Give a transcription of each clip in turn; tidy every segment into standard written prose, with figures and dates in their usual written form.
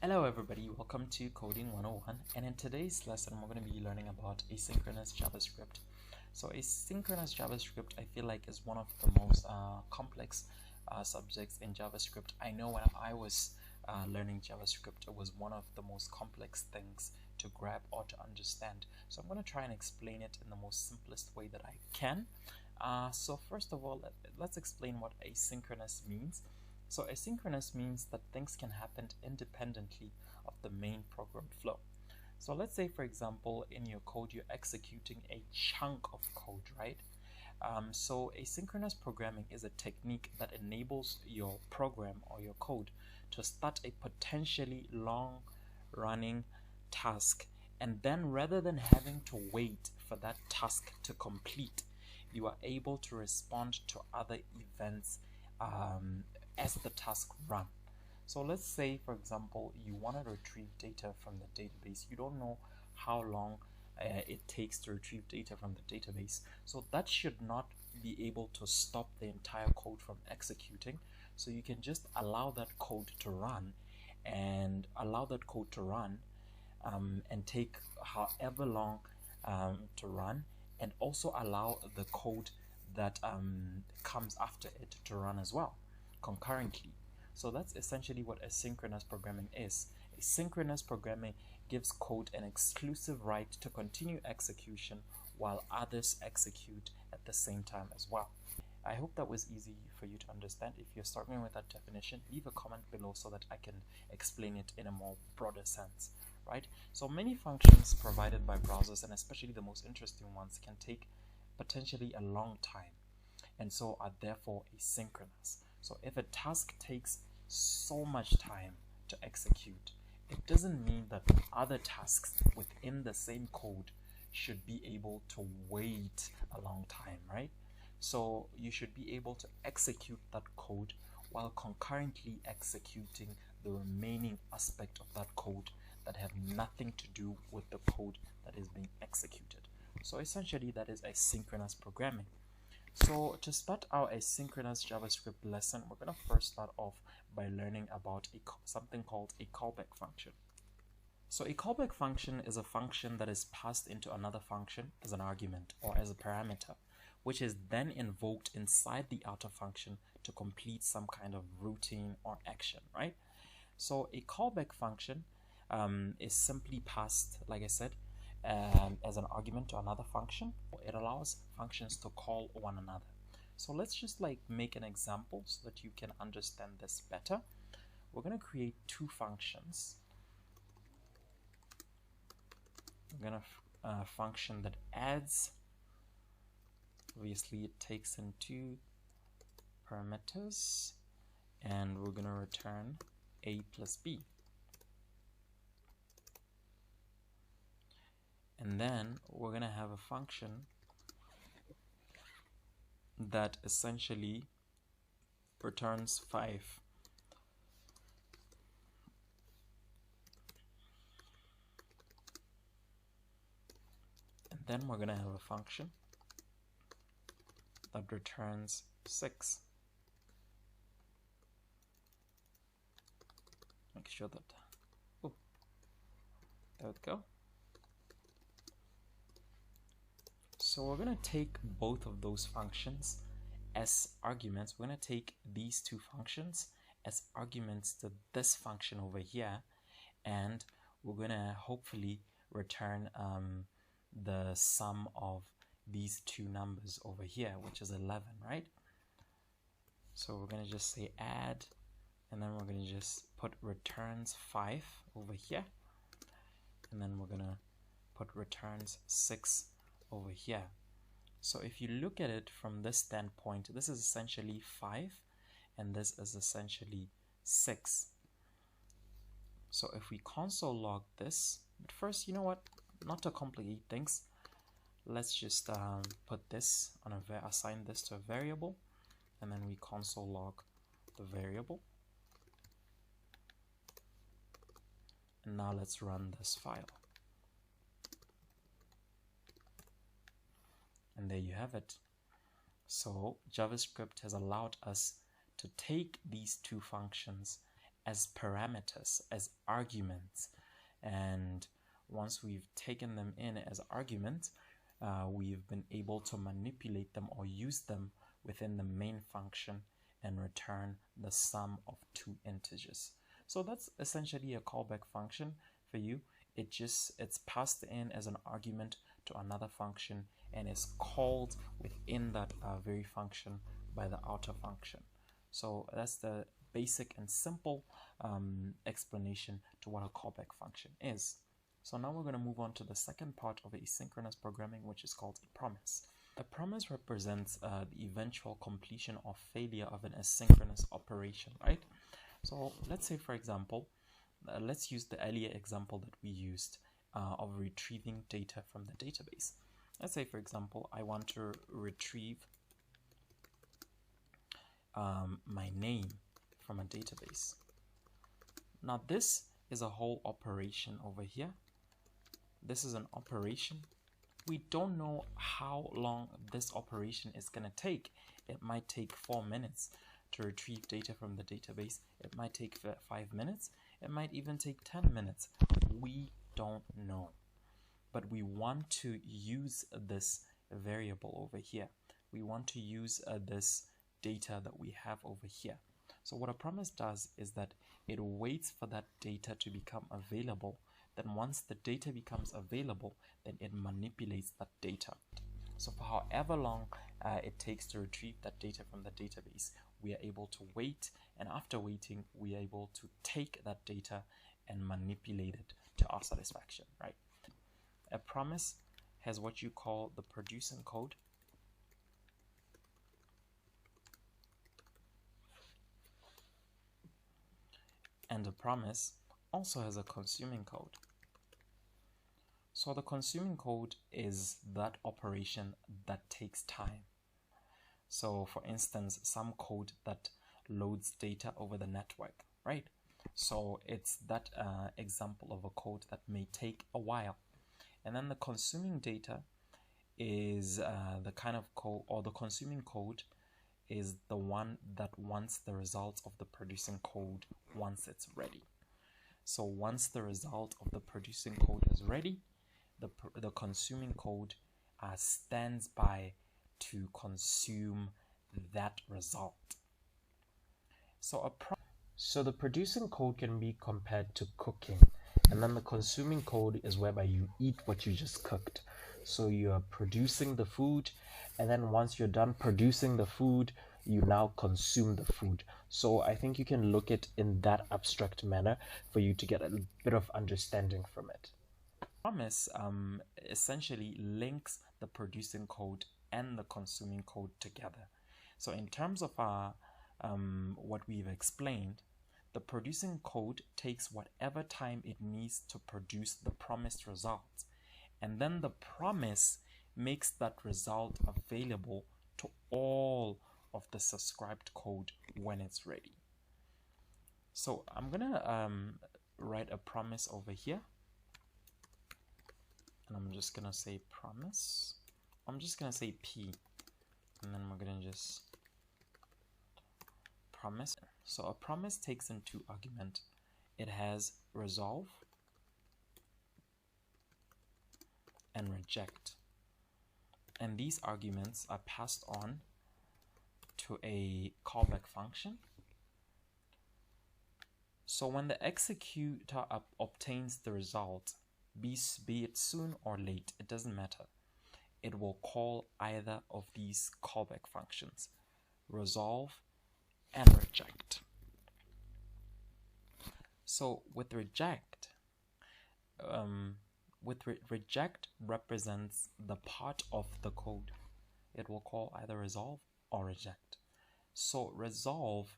Hello everybody, welcome to Coding 101, and in today's lesson we're going to be learning about asynchronous JavaScript. So asynchronous JavaScript I feel like is one of the most complex subjects in JavaScript. I know when I was learning JavaScript it was one of the most complex things to grab or to understand. So I'm going to try and explain it in the most simplest way that I can. So first of all, let's explain what asynchronous means. So asynchronous means that things can happen independently of the main program flow. So let's say, for example, in your code you're executing a chunk of code, right? So asynchronous programming is a technique that enables your program or your code to start a potentially long-running task, and then rather than having to wait for that task to complete, you are able to respond to other events as the task run. So let's say, for example, you want to retrieve data from the database. You don't know how long it takes to retrieve data from the database. So that should not be able to stop the entire code from executing. So you can just allow that code to run and take however long to run, and also allow the code that comes after it to run as well concurrently. So that's essentially what asynchronous programming is. Asynchronous programming gives code an exclusive right to continue execution while others execute at the same time as well. I hope that was easy for you to understand. If you're struggling with that definition, leave a comment below so that I can explain it in a more broader sense, right? So many functions provided by browsers, and especially the most interesting ones, can take potentially a long time, and so are therefore asynchronous. So if a task takes so much time to execute, it doesn't mean that other tasks within the same code should be able to wait a long time, right? So you should be able to execute that code while concurrently executing the remaining aspect of that code that have nothing to do with the code that is being executed. So essentially that is asynchronous programming. So to start our asynchronous JavaScript lesson, we're going to first start off by learning about something called a callback function. So a callback function is a function that is passed into another function as an argument or as a parameter, which is then invoked inside the outer function to complete some kind of routine or action, right? So a callback function is simply passed, like I said, as an argument to another function. It allows functions to call one another. So let's just make an example so that you can understand this better. We're going to create two functions. We're going to a function that adds. Obviously it takes in two parameters, and we're going to return a plus b. And then we're going to have a function that essentially returns 5. And then we're going to have a function that returns 6. Make sure that, there we go. So we're going to take both of those functions as arguments. We're going to take these two functions as arguments to this function over here, and we're going to hopefully return the sum of these two numbers over here, which is 11, right? So we're going to just say add, and then we're going to just put returns 5 over here, and then we're going to put returns 6 over here. So if you look at it from this standpoint, this is essentially 5 and this is essentially 6. So if we console log this, but first, you know what, not to complicate things, let's just put this on assign this to a variable, and then we console log the variable. And now let's run this file. And there you have it. So JavaScript has allowed us to take these two functions as parameters, as arguments. And once we've taken them in as arguments, we've been able to manipulate them or use them within the main function and return the sum of two integers. So that's essentially a callback function for you. It's passed in as an argument to another function and is called within that very function by the outer function. So that's the basic and simple explanation to what a callback function is. So now we're going to move on to the second part of asynchronous programming, which is called a promise. A promise represents the eventual completion or failure of an asynchronous operation, right? So let's say, for example, let's use the earlier example that we used of retrieving data from the database. Let's say, for example, I want to retrieve my name from a database. Now this is a whole operation over here. This is an operation. We don't know how long this operation is going to take. It might take 4 minutes to retrieve data from the database. It might take 5 minutes. It might even take 10 minutes. We don't know. But we want to use this variable over here. We want to use this data that we have over here. So what a promise does is that it waits for that data to become available. Then once the data becomes available, then it manipulates that data. So for however long it takes to retrieve that data from the database, we are able to wait, and after waiting, we are able to take that data and manipulate it to our satisfaction, right? A promise has what you call the producing code, and a promise also has a consuming code. So the consuming code is that operation that takes time. So for instance, some code that loads data over the network, right? So it's that example of a code that may take a while. And then the consuming data is the kind of code, or the consuming code is the one that wants the results of the producing code once it's ready. So once the result of the producing code is ready, the consuming code stands by to consume that result. So the producing code can be compared to cooking, and then the consuming code is whereby you eat what you just cooked. So you are producing the food, and then once you're done producing the food, you now consume the food. So I think you can look at it in that abstract manner for you to get a bit of understanding from it. Promise essentially links the producing code and the consuming code together. So in terms of what we've explained, the producing code takes whatever time it needs to produce the promised result, and then the promise makes that result available to all of the subscribed code when it's ready. So I'm gonna write a promise over here, and I'm just gonna say promise. I'm just gonna say P, and then we're gonna just promise. So a promise takes in two arguments. It has resolve and reject, and these arguments are passed on to a callback function. So when the executor obtains the result, be it soon or late, it doesn't matter, it will call either of these callback functions, resolve and reject. So with reject, reject represents the part of the code. It will call either resolve or reject. So resolve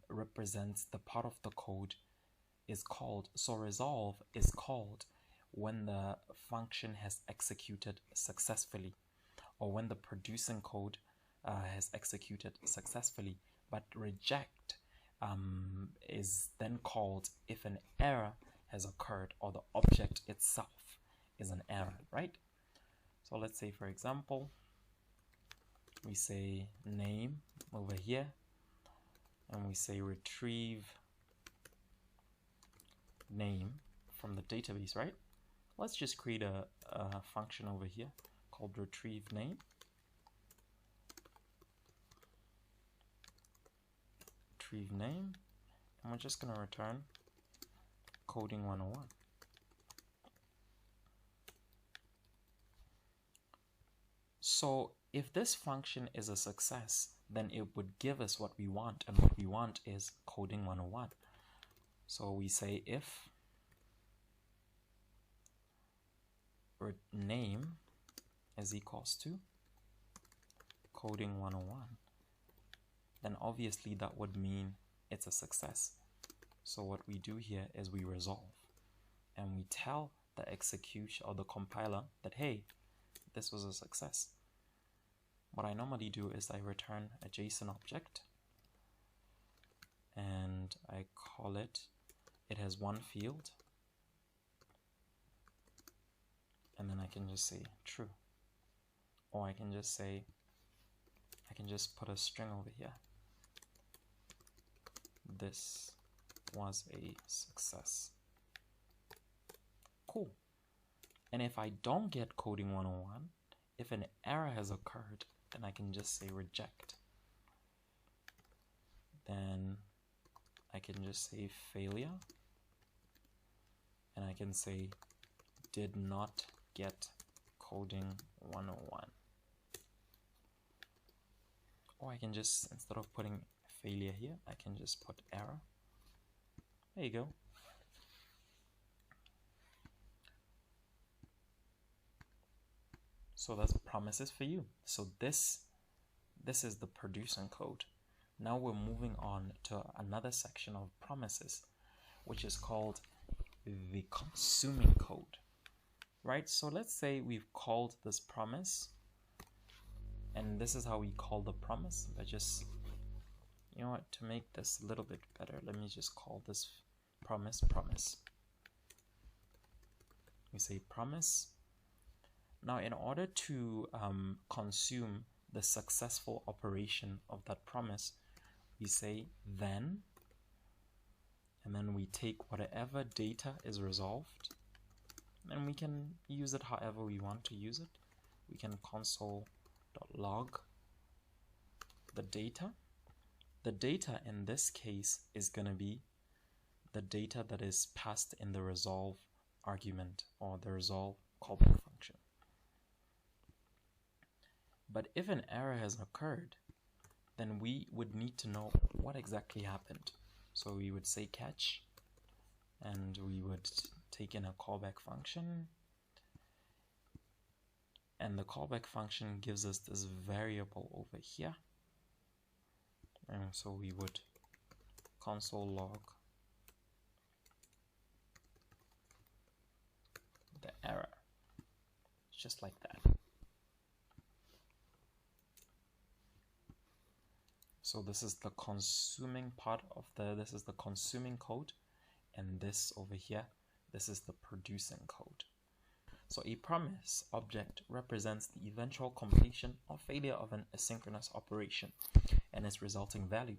represents the part of the code is called. So resolve is called when the function has executed successfully, or when the producing code has executed successfully. But reject is then called if an error has occurred or the object itself is an error, right? So let's say, for example, we say name over here, and we say retrieve name from the database, right? Let's just create a function over here called retrieve name. Retrieve name, and we're just going to return coding 101. So if this function is a success, then it would give us what we want, and what we want is coding 101. So we say if name is equals to coding 101, then obviously that would mean it's a success. So what we do here is we resolve, and we tell the execution or the compiler that, hey, this was a success. What I normally do is I return a JSON object, and I call it, it has one field, and then I can just say true, or I can just say, I can just put a string over here. This was a success. Cool. And if I don't get coding 101, if an error has occurred, then I can just say reject. Then I can just say failure, and I can say did not get coding 101. Or I can just, instead of putting failure here, I can just put error. There you go. So that's promises for you. So this is the producing code. Now we're moving on to another section of promises, which is called the consuming code. Right? So let's say we've called this promise, and this is how we call the promise. But just, you know what, to make this a little bit better, let me just call this promise. We say promise. Now in order to consume the successful operation of that promise, we say then, and then we take whatever data is resolved, and we can use it however we want to use it. We can console.log the data. The data in this case is going to be the data that is passed in the resolve argument, or the resolve callback function. But if an error has occurred, then we would need to know what exactly happened. So we would say catch, and we would take in a callback function, and the callback function gives us this variable over here. And so we would console log the error, just like that. So this is the consuming part of this is the consuming code, and this over here, this is the producing code. So a promise object represents the eventual completion or failure of an asynchronous operation and its resulting value.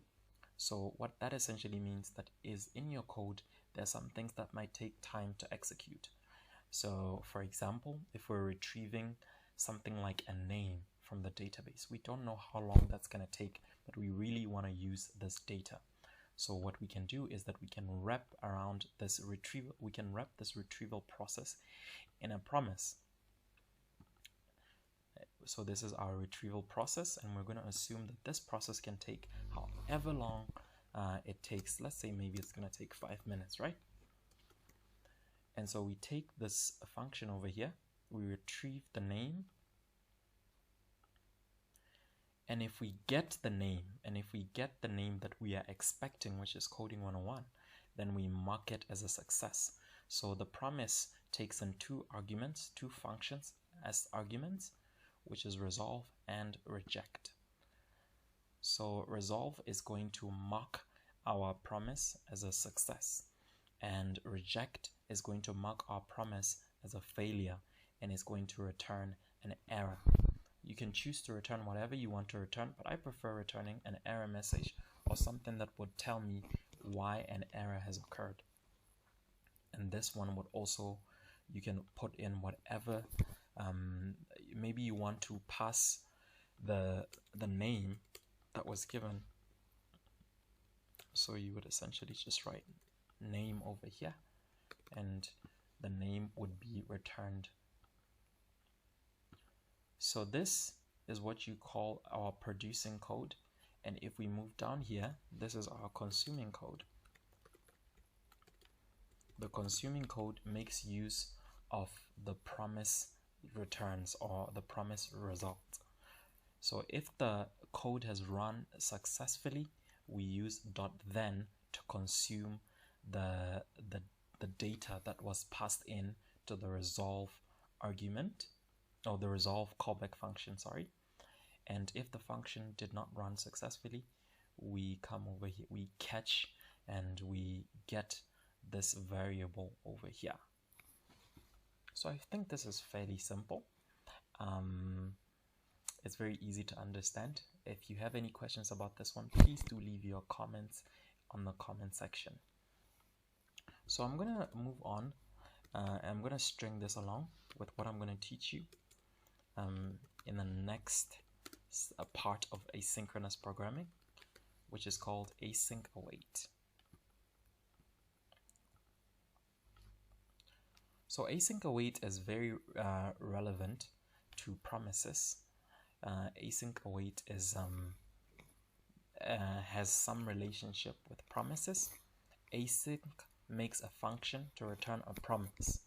So what that essentially means that is in your code, there's some things that might take time to execute. So for example, if we're retrieving something like a name from the database, we don't know how long that's going to take, but we really want to use this data. So what we can do is that we can wrap around this retrieval, we can wrap this retrieval process in a promise. So this is our retrieval process, and we're going to assume that this process can take however long it takes. Let's say maybe it's going to take 5 minutes, right? And so we take this function over here, we retrieve the name, and if we get the name, that we are expecting, which is coding 101, then we mark it as a success. So the promise takes in two functions as arguments, which is resolve and reject. So resolve is going to mark our promise as a success, and reject is going to mark our promise as a failure, and is going to return an error. You can choose to return whatever you want to return, but I prefer returning an error message or something that would tell me why an error has occurred. and this one would also, you can put in whatever, maybe you want to pass the name that was given, so you would essentially just write name over here, and the name would be returned. So this is what you call our producing code, and if we move down here, this is our consuming code. The consuming code makes use of the promise returns or the promise result. So if the code has run successfully, we use .then to consume the data that was passed in to the resolve argument, or the resolve callback function, sorry. And if the function did not run successfully, we come over here, we catch, and we get this variable over here. So I think this is fairly simple. It's very easy to understand. If you have any questions about this one, please do leave your comments on the comment section. So I'm gonna move on. I'm gonna string this along with what I'm gonna teach you in the next part of asynchronous programming, which is called async await. So async await is very relevant to promises. Async await is has some relationship with promises. Async makes a function to return a promise.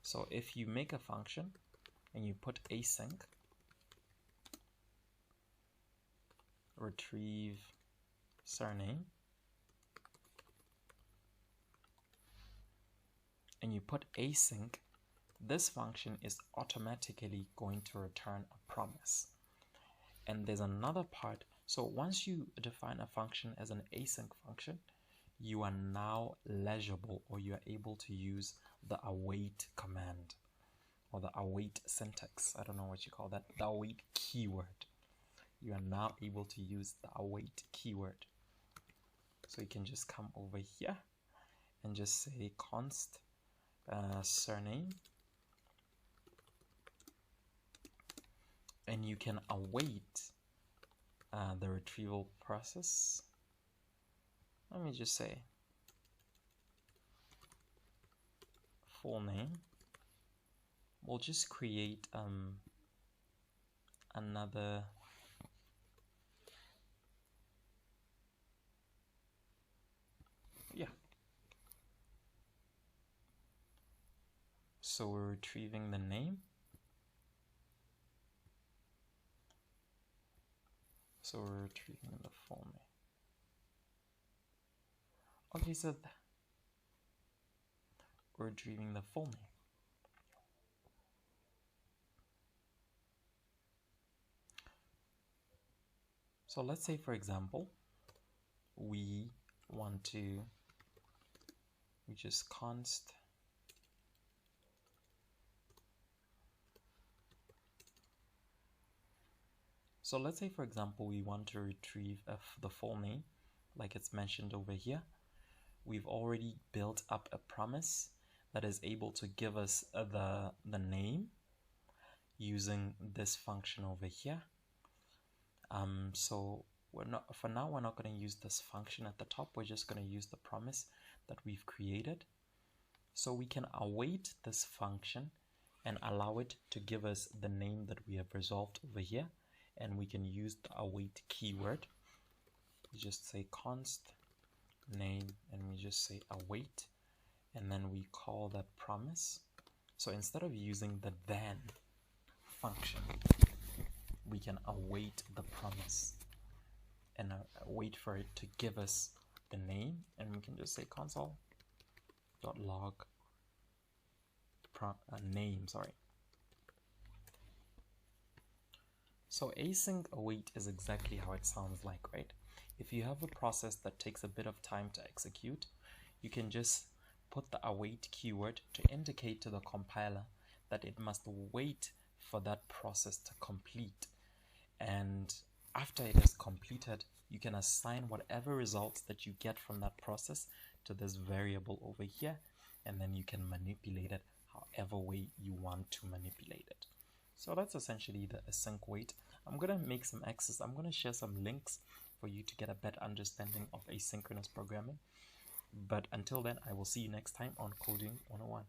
So if you make a function and you put async, retrieve surname, and you put async, this function is automatically going to return a promise. And there's another part. So once you define a function as an async function, you are now legible, or you are able to use the await command, or the await syntax. I don't know what you call that, the await keyword. You are now able to use the await keyword. So you can just come over here and just say const surname, and you can await the retrieval process. Let me just say full name. We'll just create another so we're retrieving the name. So we're retrieving the full name. Okay, so we're retrieving the full name. So let's say, for example, we just const So let's say, for example, we want to retrieve the full name, like it's mentioned over here. We've already built up a promise that is able to give us the name using this function over here. So for now we're not going to use this function at the top. We're just going to use the promise that we've created. So we can await this function and allow it to give us the name that we have resolved over here. And we can use the await keyword. We just say const name, and we just say await, and then we call that promise. So instead of using the then function, we can await the promise and wait for it to give us the name, and we can just say console.log name, So async await is exactly how it sounds like, right? If you have a process that takes a bit of time to execute, you can just put the await keyword to indicate to the compiler that it must wait for that process to complete. And after it is completed, you can assign whatever results that you get from that process to this variable over here, and then you can manipulate it however way you want to manipulate it. So that's essentially the async wait. I'm going to make some access. I'm going to share some links for you to get a better understanding of asynchronous programming. But until then, I will see you next time on Coding 101.